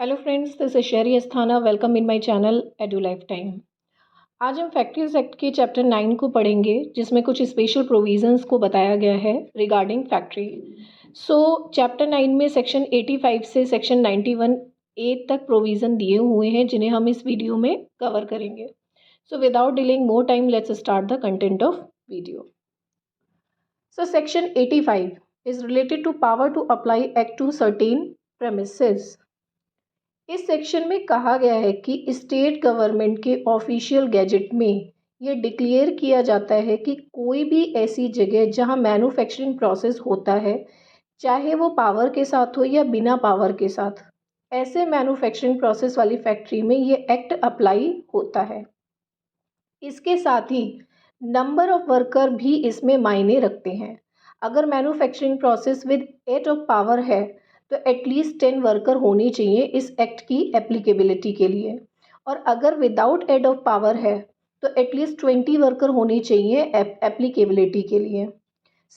Hello friends, this is Sheri Asthana. Welcome in my channel edu life time. आज हम factories act के chapter 9 को पढ़ेंगे, जिसमें कुछ स्पेशल प्रोविजंस को बताया गया है रिगार्डिंग फैक्ट्री। चैप्टर 9 में सेक्शन 85 से सेक्शन 91A तक प्रोविज़न दिए हुए हैं, जिन्हें हम इस वीडियो में कवर करेंगे। Without delaying more time, let's start the content of video. Section 85 is related to power to apply act to certain premises. इस सेक्शन में कहा गया है कि स्टेट गवर्नमेंट के ऑफिशियल गैजेट में ये डिक्लेयर किया जाता है कि कोई भी ऐसी जगह जहां मैन्युफैक्चरिंग प्रोसेस होता है, चाहे वो पावर के साथ हो या बिना पावर के साथ, ऐसे मैन्युफैक्चरिंग प्रोसेस वाली फैक्ट्री में ये एक्ट अप्लाई होता है। इसके साथ ही नंबर ऑफ वर्कर भी इसमें मायने रखते हैं। अगर manufacturing process with 8 of power है तो एटलीस्ट 10 वर्कर होने चाहिए इस एक्ट की एप्लीकेबिलिटी के लिए, और अगर विदाउट एड ऑफ पावर है तो एटलीस्ट 20 वर्कर होने चाहिए एप्लीकेबिलिटी के लिए।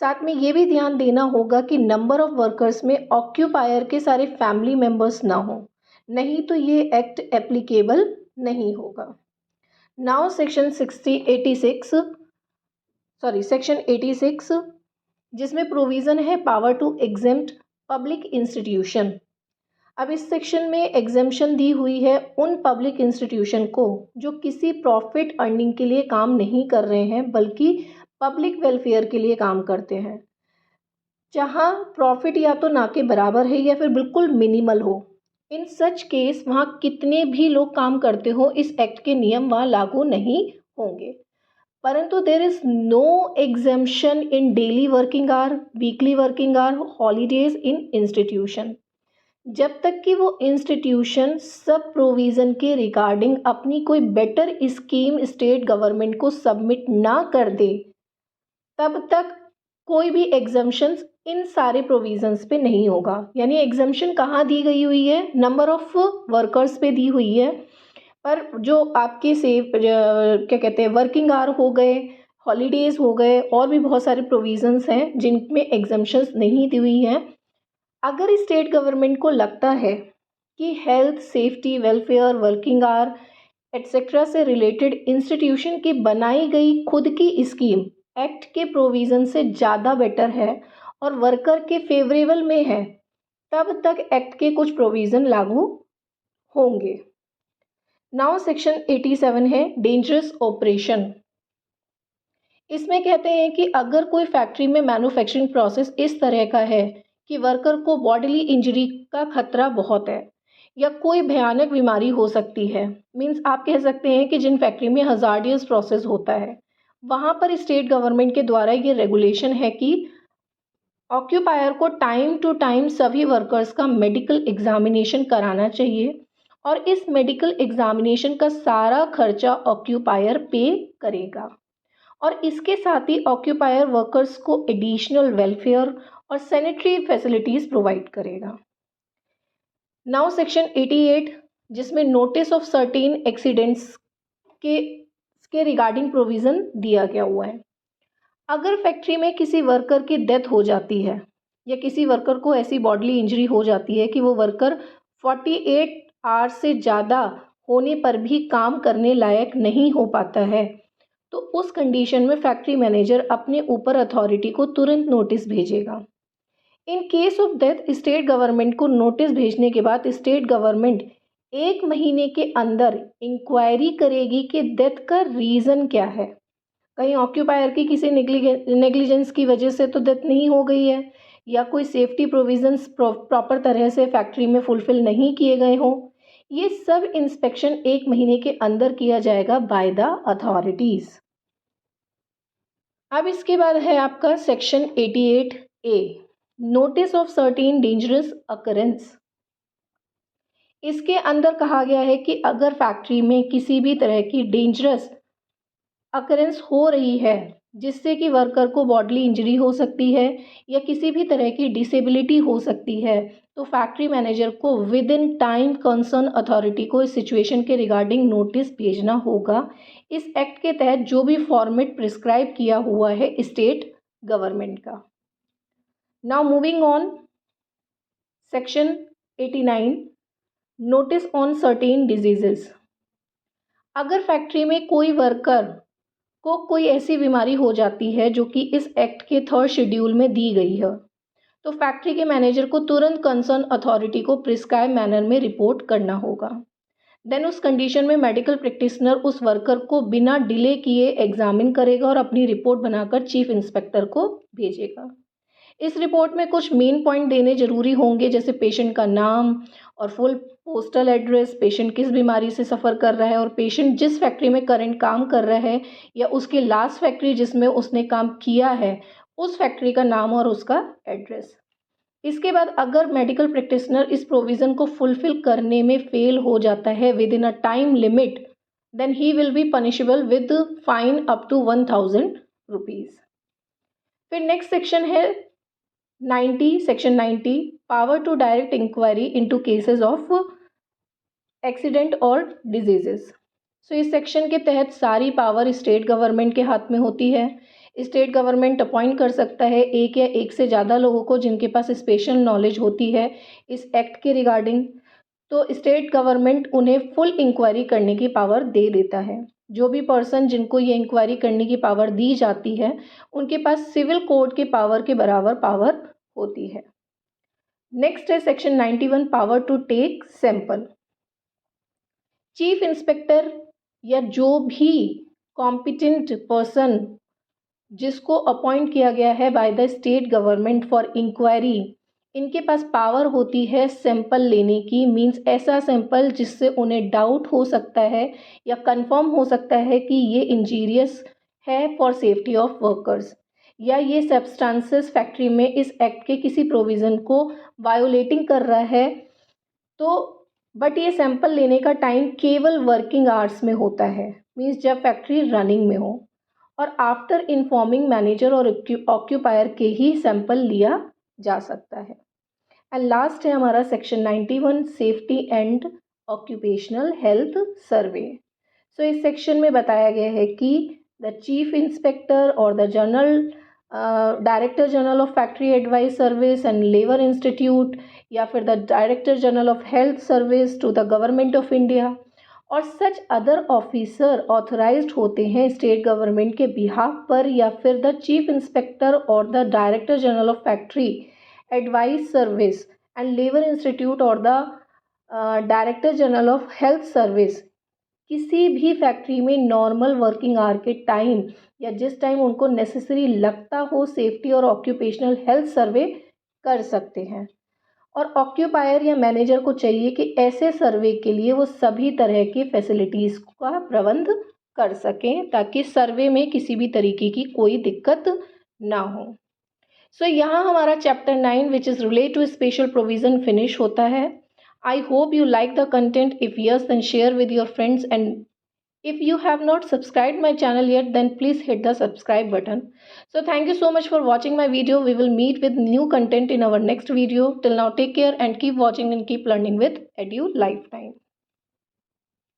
साथ में ये भी ध्यान देना होगा कि नंबर ऑफ वर्कर्स में ऑक्यूपायर के सारे फैमिली मेम्बर्स ना हो, नहीं तो ये एक्ट एप्लीकेबल नहीं होगा। नाउ सेक्शन 86 जिसमें प्रोविज़न है power to exempt public institution. अब इस सेक्शन में एग्जेम्पशन दी हुई है उन पब्लिक इंस्टीट्यूशन को जो किसी प्रॉफिट अर्निंग के लिए काम नहीं कर रहे हैं, बल्कि पब्लिक वेलफेयर के लिए काम करते हैं, जहां प्रॉफिट या तो ना के बराबर है या फिर बिल्कुल मिनिमल हो। इन सच केस वहाँ कितने भी लोग काम करते हो, इस एक्ट के नियम वहाँ लागू नहीं होंगे। परंतु there is no exemption in daily working hour, weekly working hour, holidays in institution, जब तक कि वो इंस्टीट्यूशन सब प्रोविज़न के रिगार्डिंग अपनी कोई बेटर स्कीम स्टेट गवर्नमेंट को सबमिट ना कर दे, तब तक कोई भी एग्जम्पशंस इन सारे प्रोविजंस पे नहीं होगा। यानी एग्जम्पशन कहाँ दी गई हुई है? नंबर ऑफ वर्कर्स पे दी हुई है, पर जो आपके क्या कहते हैं, वर्किंग आवर हो गए, हॉलीडेज हो गए, और भी बहुत सारे प्रोविजंस हैं जिनमें एग्जम्पशंस नहीं दी हुई हैं। अगर स्टेट गवर्नमेंट को लगता है कि health, safety, welfare, working hour etcetera से रिलेटेड इंस्टीट्यूशन की बनाई गई खुद की स्कीम एक्ट के प्रोविज़न से ज़्यादा बेटर है और वर्कर के फेवरेबल में है, तब तक एक्ट के कुछ प्रोविज़न लागू होंगे। नाउ सेक्शन 87 है डेंजरस ऑपरेशन। इसमें कहते हैं कि अगर कोई फैक्ट्री में मैन्युफैक्चरिंग प्रोसेस इस तरह का है कि वर्कर को बॉडीली इंजरी का खतरा बहुत है या कोई भयानक बीमारी हो सकती है, मीन्स आप कह सकते हैं कि जिन फैक्ट्री में हजार्डियस प्रोसेस होता है, वहाँ पर स्टेट गवर्नमेंट के द्वारा ये रेगुलेशन है कि ऑक्यूपायर को टाइम टू टाइम सभी वर्कर्स का मेडिकल एग्जामिनेशन कराना चाहिए, और इस मेडिकल एग्जामिनेशन का सारा खर्चा ऑक्यूपायर पे करेगा, और इसके साथ ही ऑक्यूपायर वर्कर्स को एडिशनल वेलफेयर और सैनिटरी फैसिलिटीज़ प्रोवाइड करेगा। नाउ सेक्शन 88, जिसमें नोटिस ऑफ सर्टेन एक्सीडेंट्स के रिगार्डिंग प्रोविज़न दिया गया हुआ है। अगर फैक्ट्री में किसी वर्कर की डेथ हो जाती है या किसी वर्कर को ऐसी बॉडीली इंजरी हो जाती है कि वो वर्कर 48 आवर्स से ज़्यादा होने पर भी काम करने लायक नहीं हो पाता है, तो उस कंडीशन में फैक्ट्री मैनेजर अपने ऊपर अथॉरिटी को तुरंत नोटिस भेजेगा। In case of death state government को नोटिस भेजने के बाद स्टेट गवर्नमेंट 1 महीने के अंदर इंक्वायरी करेगी कि डेथ का रीज़न क्या है। कहीं ऑक्यूपायर की किसी नेग्लिजेंस की वजह से तो डेथ नहीं हो गई है, या कोई सेफ्टी प्रोविजंस प्रॉपर तरह से फैक्ट्री में फुलफिल नहीं किए गए हों। ये सब इंस्पेक्शन 1 महीने के अंदर किया जाएगा बाय द अथॉरिटीज़। अब इसके बाद है आपका section 88A, notice of certain dangerous occurrence. इसके अंदर कहा गया है कि अगर फैक्ट्री में किसी भी तरह की डेंजरस अकरेंस हो रही है, जिससे कि वर्कर को बॉडीली इंजरी हो सकती है या किसी भी तरह की डिसेबिलिटी हो सकती है, तो फैक्ट्री मैनेजर को with in time concern authority को इस सिचुएशन के रिगार्डिंग नोटिस भेजना होगा, इस एक्ट के तहत जो भी फॉर्मेट प्रिस्क्राइब किया हुआ है स्टेट गवर्नमेंट का। Now moving on section 89, notice on certain diseases. अगर फैक्ट्री में कोई वर्कर को कोई ऐसी बीमारी हो जाती है जो कि इस एक्ट के 3rd शेड्यूल में दी गई है, तो फैक्ट्री के मैनेजर को तुरंत कंसर्न अथॉरिटी को प्रिस्क्राइब मैनर में रिपोर्ट करना होगा। देन उस कंडीशन में मेडिकल प्रैक्टिशनर उस वर्कर को बिना डिले किए एग्जामिन करेगा और अपनी रिपोर्ट बनाकर चीफ इंस्पेक्टर को भेजेगा। इस रिपोर्ट में कुछ मेन पॉइंट देने जरूरी होंगे, जैसे पेशेंट का नाम और फुल पोस्टल एड्रेस, पेशेंट किस बीमारी से सफ़र कर रहा है और पेशेंट जिस फैक्ट्री में करंट काम कर रहा है या उसकी लास्ट फैक्ट्री जिसमें उसने काम किया है उस फैक्ट्री का नाम और उसका एड्रेस। इसके बाद अगर मेडिकल प्रैक्टिशनर इस प्रोविज़न को फुलफिल करने में फेल हो जाता है within a time limit, then he will be punishable with fine up to 1000 rupees. फिर नेक्स्ट सेक्शन है 90, section 90, power to direct inquiry into cases of accident और डिजीजेस। सो इस सेक्शन के तहत सारी पावर स्टेट गवर्नमेंट के हाथ में होती है। स्टेट गवर्नमेंट अपॉइंट कर सकता है एक या एक से ज़्यादा लोगों को जिनके पास स्पेशल नॉलेज होती है इस एक्ट के रिगार्डिंग, तो स्टेट गवर्नमेंट उन्हें फुल इंक्वायरी करने की पावर दे देता है। जो भी पर्सन जिनको ये इंक्वायरी करने की पावर दी जाती है उनके पास सिविल कोड के पावर के बराबर पावर होती है। नेक्स्ट है section 91, power to take sample. Chief inspector या जो भी कॉम्पिटेंट पर्सन जिसको अपॉइंट किया गया है by the state government for inquiry, इनके पास पावर होती है सैंपल लेने की। मींस ऐसा सैंपल जिससे उन्हें डाउट हो सकता है या कंफर्म हो सकता है कि ये इंजीरियस है फॉर सेफ्टी ऑफ वर्कर्स, या ये सब्सटेंसेस फैक्ट्री में इस एक्ट के किसी प्रोविज़न को वायोलेटिंग कर रहा है। तो बट ये सैंपल लेने का टाइम केवल वर्किंग आवर्स में होता है, मीन्स जब फैक्ट्री रनिंग में हो, और आफ्टर इन्फॉर्मिंग मैनेजर और ऑक्यूपायर के ही सैंपल लिया जा सकता है। एंड लास्ट है हमारा section 91, safety and occupational health survey. So इस सेक्शन में बताया गया है कि the chief inspector or the general director general of factory advice service and labour institute या फिर the director general of health service to the government of India or such other officer authorised होते हैं state government के behalf पर, या फिर the chief inspector or the director general of factory advice service and labour institute or the director general of health service किसी भी factory में normal working hour के टाइम या जिस टाइम उनको नेसेसरी लगता हो सेफ्टी और ऑक्यूपेशनल हेल्थ सर्वे कर सकते हैं। और ऑक्यूपायर या मैनेजर को चाहिए कि ऐसे सर्वे के लिए वो सभी तरह की फैसिलिटीज़ का प्रबंध कर सकें ताकि सर्वे में किसी भी तरीके की कोई दिक्कत ना हो। सो यहाँ हमारा chapter 9 which is relate to special provision finish होता है। I hope you like the content. If yes, then share with your friends, and if you have not subscribed my channel yet, then please hit the subscribe button. So thank you so much for watching my video. We will meet with new content in our next video. Till now, take care and keep watching and keep learning with Edu Lifetime.